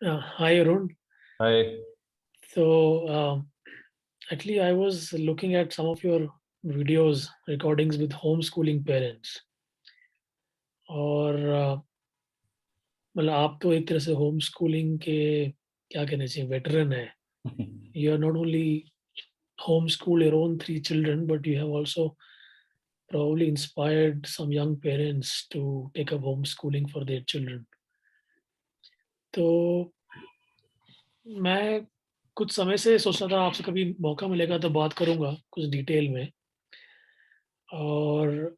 Hi, Arun. Hi. So, actually, I was looking at some of your videos, recordings with homeschooling parents. और मतलब आप तो एक तरह से होम स्कूलिंग के क्या कहना चाहिए वेटरन है. You are not only homeschool your own three children, but you have also probably inspired some young parents to take up homeschooling for their children. तो मैं कुछ समय से सोच रहा था आपसे कभी मौका मिलेगा तो बात करूंगा कुछ डिटेल में. और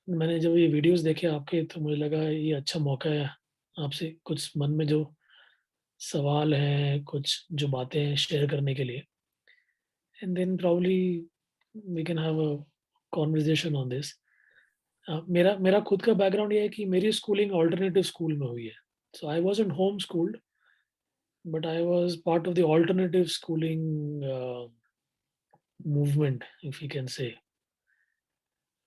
मैंने जब ये वीडियोस देखे आपके तो मुझे लगा ये अच्छा मौका है आपसे कुछ मन में जो सवाल हैं कुछ जो बातें हैं शेयर करने के लिए. And then probably we can have a conversation on this. मेरा मेरा खुद का बैकग्राउंड ये है कि मेरी स्कूलिंग अल्टरनेटिव स्कूल में हुई है. So I wasn't home schooled, but I was part of the alternative schooling movement, if you can say.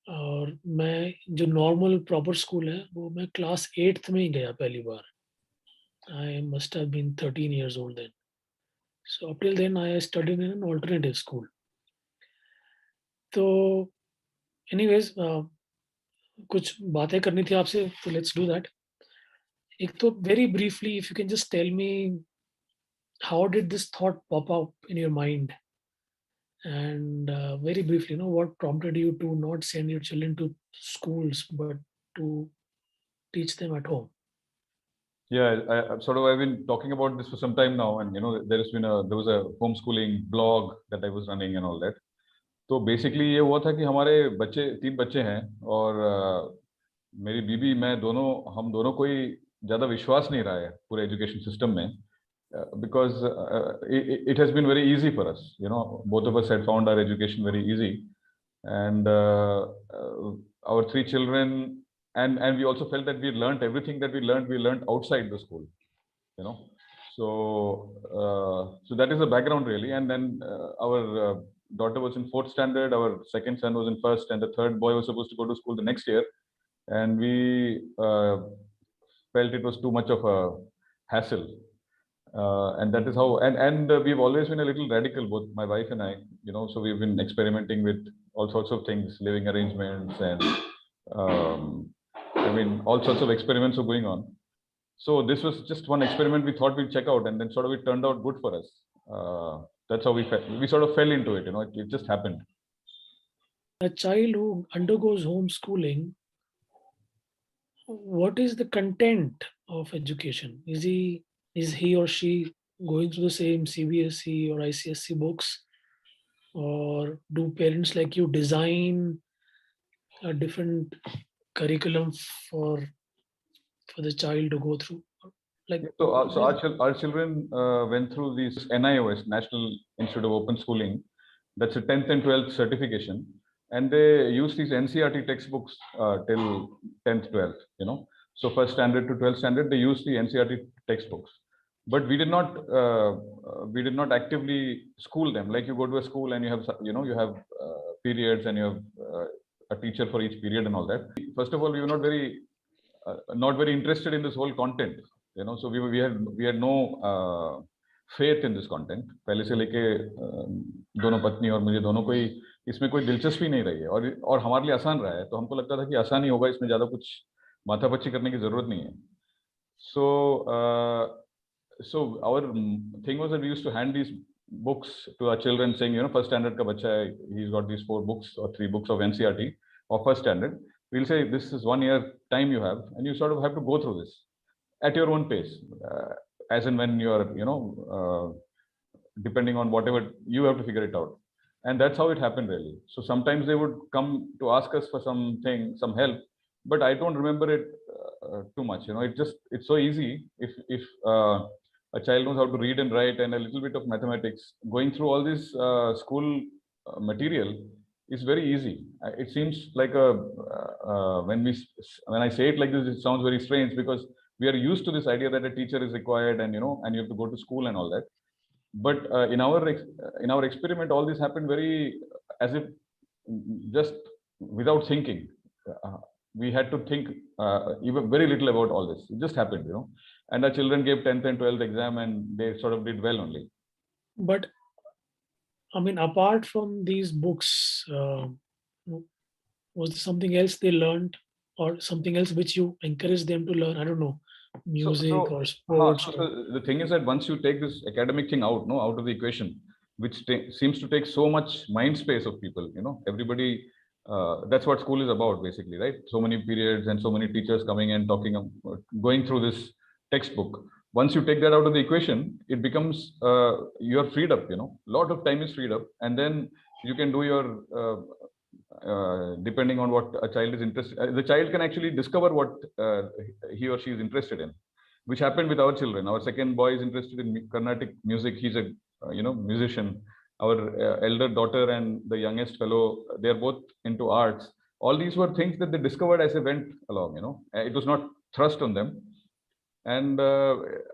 और मैं जो नॉर्मल प्रॉपर स्कूल है वो मैं क्लास एट्थ में ही गया पहली बार. I must have been 13 years old then. So up till then I studied in an alternative school. तो anyways, कुछ बातें करनी थी आपसे तो लेट्स डू दैट. एक तो very briefly if you can just tell me how did this thought pop up in your mind. And very briefly, what prompted you to not send your children to schools but to teach them at home? Yeah, I've been talking about this for some time now, and there was a homeschooling blog that I was running and all that. तो basically ये हुआ था कि हमारे बच्चे तीन बच्चे हैं और मेरी बीबी मैं दोनों हम दोनों को ही ज़्यादा विश्वास नहीं रहा है पूरे एजुकेशन सिस्टम में because it has been very easy for us. Both of us had found our education very easy, and our three children, and we also felt that we learned everything that we learned outside the school. you know so that is the background really. And then our daughter was in fourth standard, our second son was in first, and the third boy was supposed to go to school the next year. And we felt it was too much of a hassle, and that is how. And we've always been a little radical, both my wife and I. So we've been experimenting with all sorts of things, living arrangements, and I mean all sorts of experiments are going on. So this was just one experiment we thought we'd check out, and then sort of it turned out good for us. That's how we sort of fell into it. It just happened. A child who undergoes homeschooling, what is the content of education? Is he or she going through the same CBSE or ICSE books, or do parents like you design a different curriculum for for the child to go through? Like, So our children went through this NIOS, National Institute of Open Schooling. That's a 10th and 12th certification, and they use these NCRT textbooks till 10th, 12th. So first standard to 12th standard, they use the NCRT textbooks. But we did not actively school them. Like you go to a school and you have periods, and you have a teacher for each period and all that. First of all, we were not very interested in this whole content. So we had no faith in this content. पहले से लेके दोनों पत्नी और मुझे दोनों को ही इसमें कोई दिलचस्पी नहीं रही है, और हमारे लिए आसान रहा है, तो हमको लगता था कि आसान ही होगा, इसमें ज़्यादा कुछ माथापच्ची करने की ज़रूरत नहीं है. So our thing was that we used to hand these books to our children, saying, first standard ka bacha hai, he's got these 4 books or 3 books of NCRT or first standard. We'll say this is 1 year time you have, and you sort of have to go through this at your own pace, as and when you're depending on whatever you have to figure it out. And that's how it happened really. So sometimes they would come to ask us for some help, but I don't remember it too much. It's so easy. If a child knows how to read and write and a little bit of mathematics, going through all this school material is very easy. It seems like when I say it like this, it sounds very strange, because we are used to this idea that a teacher is required, and and you have to go to school and all that. But in our experiment, all this happened very as if just without thinking. We had to think even very little about all this. It just happened. And our children gave 10th and 12th exam and they sort of did well only. But I mean, apart from these books, was there something else they learned, or something else which you encourage them to learn? I don't know, music or sports. So the thing is that once you take this academic thing out, no, out of the equation, which seems to take so much mind space of people, everybody. That's what school is about, basically, right? So many periods and so many teachers coming and talking, going through this textbook. Once you take that out of the equation, it becomes you're freed up. A lot of time is freed up, and then you can do your depending on what a child is interested. The child can actually discover what he or she is interested in, which happened with our children. Our second boy is interested in Carnatic music. He's a musician. Our elder daughter and the youngest fellow, they are both into arts. All these were things that they discovered as they went along. It was not thrust on them. And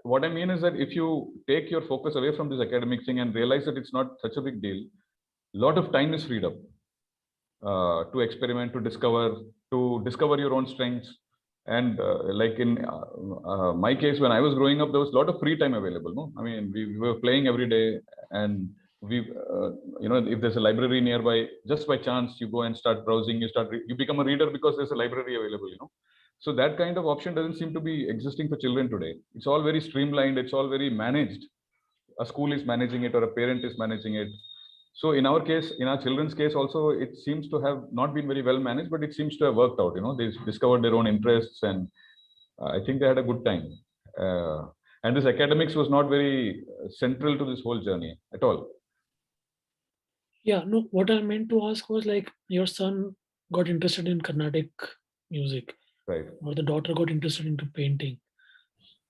what I mean is that if you take your focus away from this academic thing and realize that it's not such a big deal, a lot of time is freed up to experiment, to discover your own strengths. And like in my case, when I was growing up, there was a lot of free time available. No, I mean, we were playing every day, and if there's a library nearby, just by chance, you go and start browsing. You become a reader because there's a library available. So that kind of option doesn't seem to be existing for children today. It's all very streamlined. It's all very managed. A school is managing it, or a parent is managing it. So in our case, in our children's case also, it seems to have not been very well managed, but it seems to have worked out. They discovered their own interests, and I think they had a good time. And this academics was not very central to this whole journey at all. Yeah, no, what I meant to ask was, like, your son got interested in Carnatic music, Right. or the daughter got interested into painting.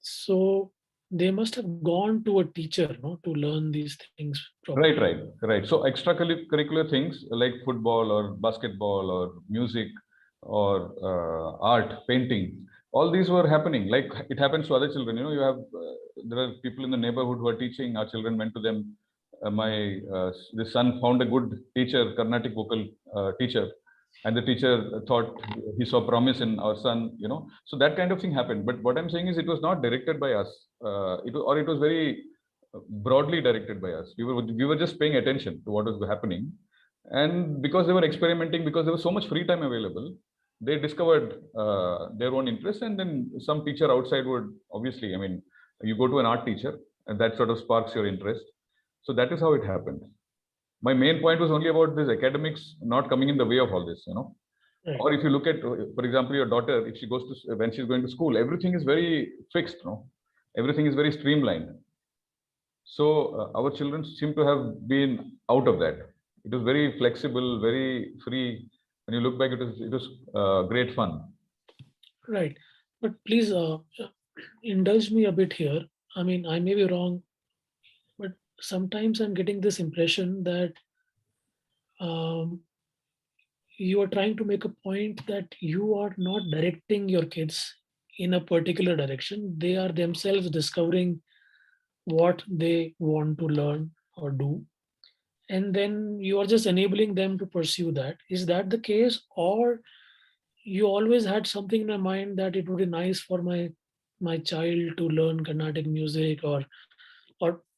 So they must have gone to a teacher, no, to learn these things properly. Right. So extracurricular things like football or basketball or music or art, painting, all these were happening. Like it happens to other children. You have there are people in the neighborhood who are teaching. Our children went to them. The son found a good teacher, Carnatic vocal teacher, and the teacher thought he saw promise in our son. So that kind of thing happened. But what I'm saying is, it was not directed by us. It was very broadly directed by us. We were just paying attention to what was happening, and because they were experimenting, because there was so much free time available, they discovered their own interest. And then some teacher outside would, obviously, I mean, you go to an art teacher, and that sort of sparks your interest. So that is how it happened. My main point was only about this academics not coming in the way of all this. Right. Or if you look at, for example, your daughter, if she goes to, when she's going to school, everything is very fixed. Everything is very streamlined. So our children seem to have been out of that. It was very flexible, very free. When you look back, it was great fun. Right. But please indulge me a bit here. I mean, I may be wrong, but sometimes I'm getting this impression that you are trying to make a point that you are not directing your kids in a particular direction. They are themselves discovering what they want to learn or do, and then you are just enabling them to pursue that. Is that the case, or you always had something in my mind that it would be nice for my child to learn Carnatic music, or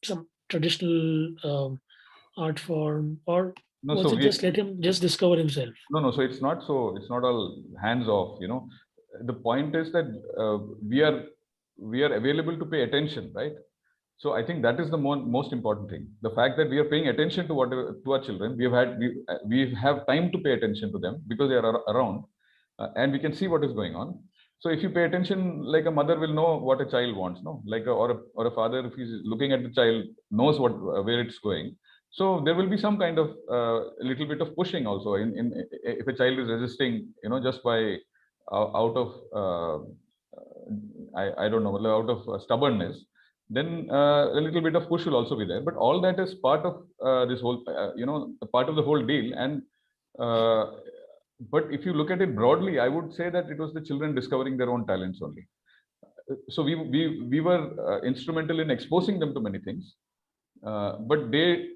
some traditional art form, or No, was so it just let him just discover himself? no. So it's not all hands off. The point is that we are available to pay attention, right? So I think that is the most important thing. The fact that we are paying attention to to our children, we have time to pay attention to them because they are around, and we can see what is going on. So if you pay attention, like a mother will know what a child wants, no, like or a father, if he's looking at the child, knows where it's going. So there will be some kind of a little bit of pushing also in if a child is resisting, just by out of I don't know, out of stubbornness, then a little bit of push will also be there. But all that is part of this whole, part of the whole deal. And but if you look at it broadly, I would say that it was the children discovering their own talents only. So we were instrumental in exposing them to many things, but they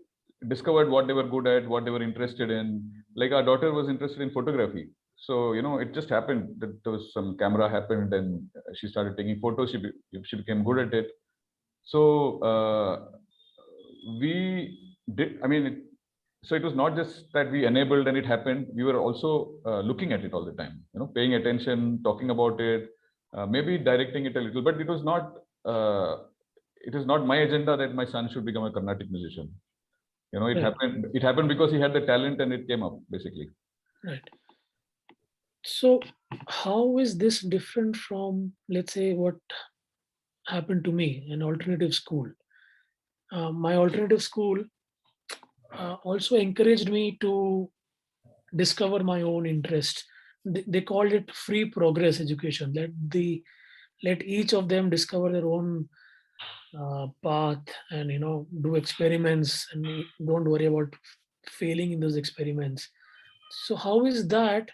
discovered what they were good at, what they were interested in. Like our daughter was interested in photography. So, it just happened that there was some camera happened and she started taking photos. She became good at it. So we did, so it was not just that we enabled and it happened. We were also looking at it all the time, paying attention, talking about it, maybe directing it a little, but it is not my agenda that my son should become a Carnatic musician. It Right. happened because he had the talent and it came up basically. Right. So how is this different from, let's say, what happened to me in alternative school? My alternative school also encouraged me to discover my own interests. They called it free progress education. Let each of them discover their own path, and do experiments, and don't worry about failing in those experiments. So how is that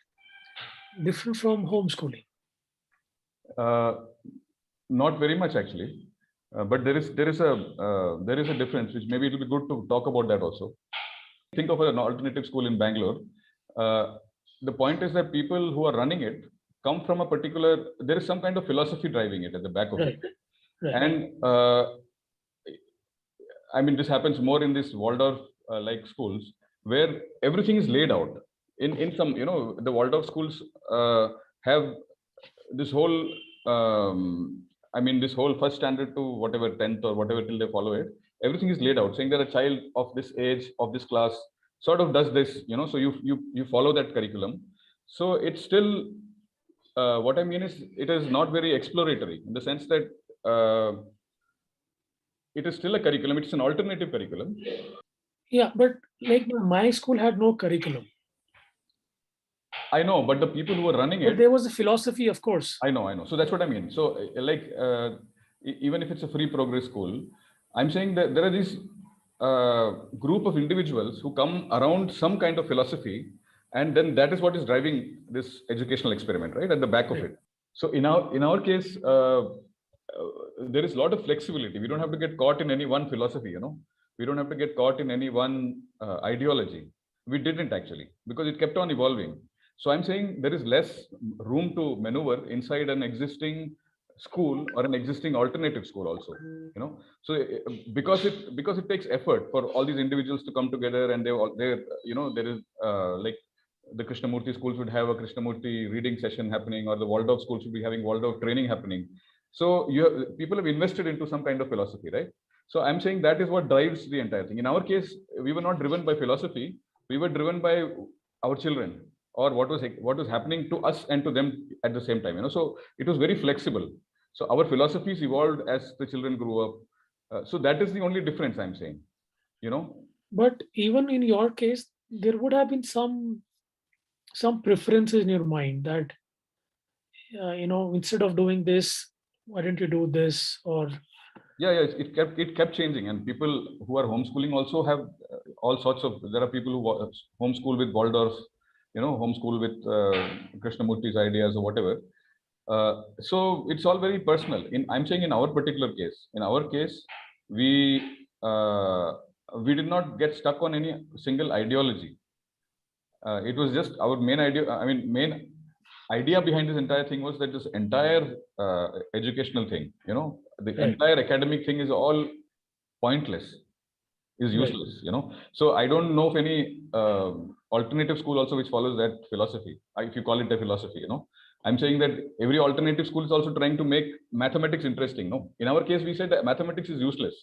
different from homeschooling? Uh, Not very much actually, but there is a difference, which maybe it will be good to talk about that also. Think of an alternative school in Bangalore. Uh, the point is that people who are running it come from a particular. There is some kind of philosophy driving it at the back of Right. it, Right. and this happens more in this Waldorf like schools where everything is laid out. In some, the Waldorf schools have this whole this whole first standard to whatever 10th or whatever till they follow it, everything is laid out saying that a child of this age of this class sort of does this, so you follow that curriculum. So it's still, what I mean is it is not very exploratory in the sense that it is still a curriculum, it's an alternative curriculum. Yeah, but like my school had no curriculum, I know, but the people who are running but it, there was a philosophy, of course. I know. So that's what I mean. So, even if it's a free progress school, I'm saying that there are these group of individuals who come around some kind of philosophy, and then that is what is driving this educational experiment, right, at the back of Right. it. So in our case, there is a lot of flexibility. We don't have to get caught in any one philosophy. We don't have to get caught in any one ideology. We didn't actually, because it kept on evolving. So I'm saying there is less room to maneuver inside an existing school or an existing alternative school also. So because it takes effort for all these individuals to come together, and there is like the Krishnamurti schools would have a Krishnamurti reading session happening, or the Waldorf schools would be having Waldorf training happening. So people have invested into some kind of philosophy, right? So I'm saying that is what drives the entire thing. In our case, we were not driven by philosophy; we were driven by our children, or what was happening to us and to them at the same time. So it was very flexible. So our philosophies evolved as the children grew up. So that is the only difference I'm saying. But even in your case, there would have been some preferences in your mind that instead of doing this, why don't you do this? Or Yeah, it kept changing, and people who are homeschooling also have all sorts of. There are people who homeschool with Waldorf, homeschool with Krishnamurti's ideas or whatever. So it's all very personal. I'm saying in our particular case, we did not get stuck on any single ideology. It was just our main idea. Main idea behind this entire thing was that this entire educational thing, the right. entire academic thing is all pointless, is Right. useless. So I don't know of any alternative school also which follows that philosophy, if you call it a philosophy. I'm saying that every alternative school is also trying to make mathematics interesting. No, in our case we said that mathematics is useless.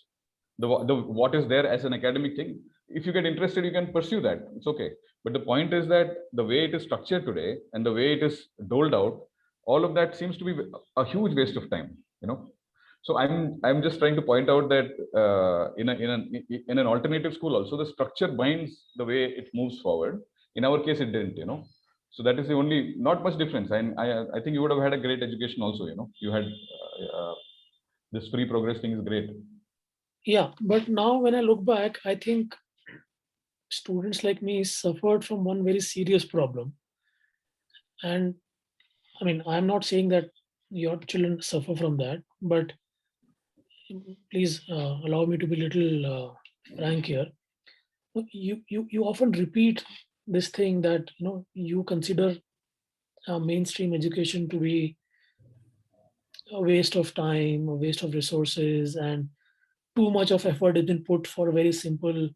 The what is there as an academic thing, if you get interested you can pursue that, it's okay. But the point is that the way it is structured today and the way it is doled out, all of that seems to be a huge waste of time. So I'm just trying to point out that in an alternative school also the structure binds the way it moves forward. In our case it didn't. So that is the only, not much difference. And I think you would have had a great education also. You had this free progress thing is great. Yeah, but now when I look back, I think students like me suffered from one very serious problem. And I'm not saying that your children suffer from that, but please allow me to be a little frank here. You often repeat this thing that you consider mainstream education to be a waste of time, a waste of resources, and too much of effort has been put for a very simple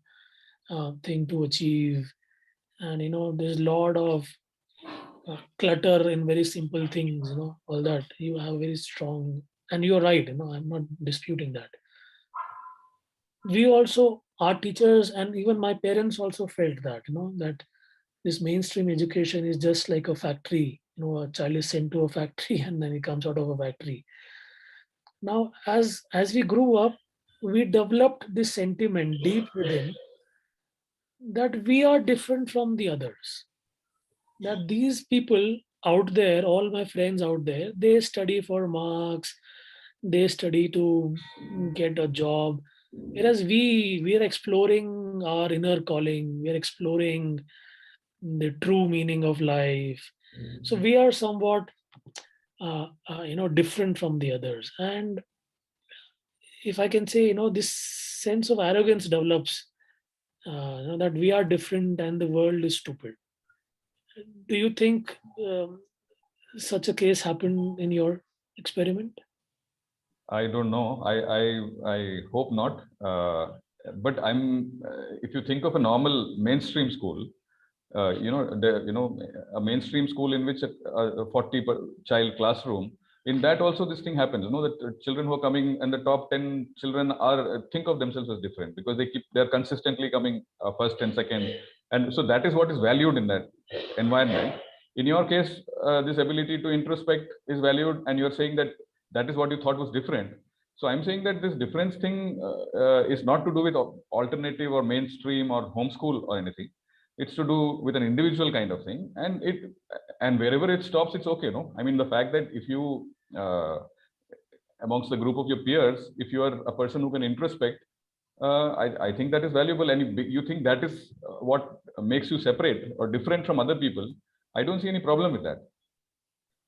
thing to achieve. And there's a lot of clutter in very simple things. All that you have very strong, and you're right. I'm not disputing that. We also, our teachers and even my parents also felt that that this mainstream education is just like a factory. A child is sent to a factory and then he comes out of a factory. Now, as we grew up, we developed this sentiment deep within that we are different from the others. That these people out there, all my friends out there, they study for marks, they study to get a job, whereas we are exploring our inner calling, we are exploring the true meaning of life. So we are somewhat different from the others. And if I can say, this sense of arrogance develops, that we are different and the world is stupid. Do you think such a case happened in your experiment? I don't know. I hope not. But if you think of a normal mainstream school, a mainstream school in which a 40 child classroom, in that also this thing happens. That children who are coming and the top 10 children are think of themselves as different because they're consistently coming first and second, and so that is what is valued in that environment. In your case, this ability to introspect is valued, and you're saying that that is what you thought was different. So I'm saying that this difference thing is not to do with alternative or mainstream or homeschool or anything. It's to do with an individual kind of thing, and wherever it stops, it's okay. No, I mean, the fact that if you amongst the group of your peers, if you are a person who can introspect, I think that is valuable, and you think that is what makes you separate or different from other people. I don't see any problem with that.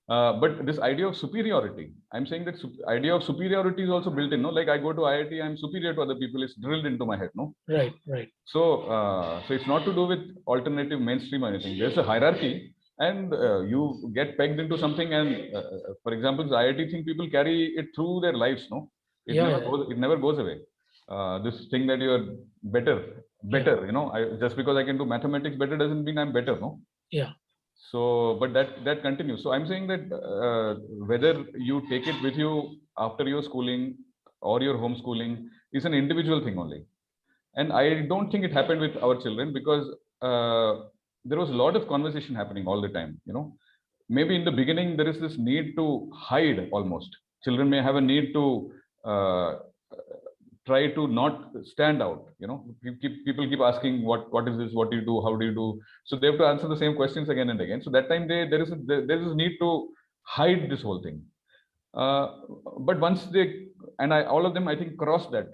But this idea of superiority, I'm saying that idea of superiority is also built in. No, like I go to IIT, I'm superior to other people. It's drilled into my head. No, Right, right. so it's not to do with alternative mainstream or anything. There's a hierarchy, and you get pegged into something. And for example, the IIT thing, people carry it through their lives. No, it Yeah, never yeah, goes. It never goes away. This thing that you're better, yeah, better. Just because I can do mathematics better doesn't mean I'm better. No. yeah. So, but that continues. So I'm saying that whether you take it with you after your schooling or your homeschooling is an individual thing only. And I don't think it happened with our children because there was a lot of conversation happening all the time. Maybe in the beginning there is this need to hide almost. Children may have a need to try to not stand out. People keep asking what is this, what do you do, how do you do. So they have to answer the same questions again and again. So that time there is a need to hide this whole thing. uh, but once they, and all of them I think cross that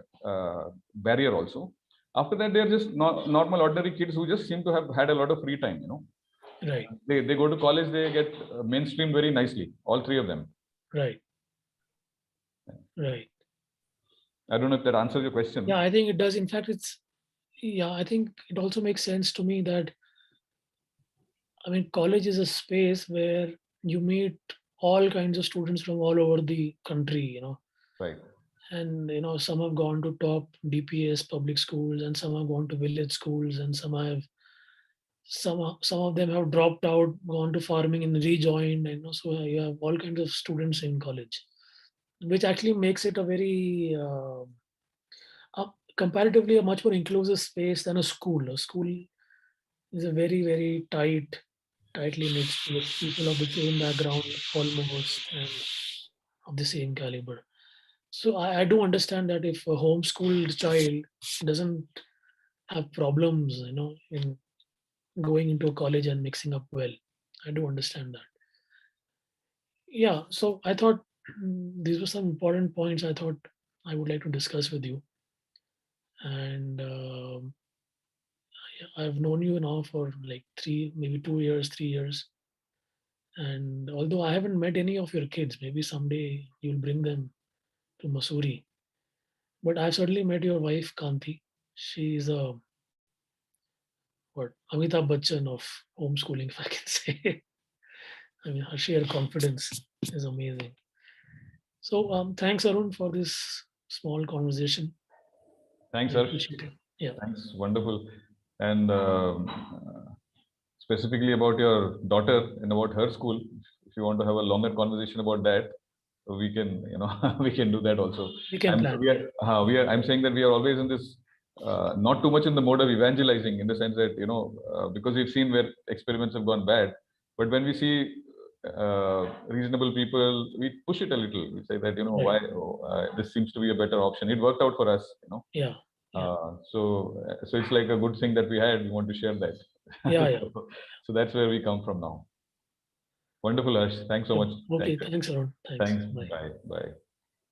barrier also. After that they're just normal ordinary kids who just seem to have had a lot of free time. Right, They go to college, they get mainstream very nicely, all three of them. right, right. I don't know if that answers your question. Yeah, I think it does. In fact, I think it also makes sense to me that, I mean, college is a space where you meet all kinds of students from all over the country. Right. And, some have gone to top DPS public schools, and some have gone to village schools, and some of them have dropped out, gone to farming and rejoined. And so you have all kinds of students in college, which actually makes it a very comparatively a much more inclusive space than a school. A school is a very, very tightly knit space, people of the same background almost and of the same caliber. So I do understand that if a homeschooled child doesn't have problems, in going into a college and mixing up well, I do understand that. Yeah, so I thought these were some important points I thought I would like to discuss with you. And I've known you now for like maybe 2 years, 3 years. And although I haven't met any of your kids, maybe someday you'll bring them to Missouri. But I've certainly met your wife, Kanti. She's a Amitabh Bachchan of homeschooling, if I can say. I mean, her sheer confidence is amazing. So thanks, Arun, for this small conversation. Thanks, I Harsh. appreciate it. Yeah. Thanks. Wonderful. And specifically about your daughter and about her school, if you want to have a longer conversation about that, we can, we can do that also. We can plan. I'm saying that we are always in this, not too much in the mode of evangelizing, in the sense that, because we've seen where experiments have gone bad, but when we see reasonable people, we push it a little. We say that, why this seems to be a better option. It worked out for us. Yeah. So it's like a good thing that we had. We want to share that. Yeah. So that's where we come from now. Wonderful, Harsh. Thanks so much. Okay. Thanks, Arun. Thanks. Thanks. Bye. Bye. Bye.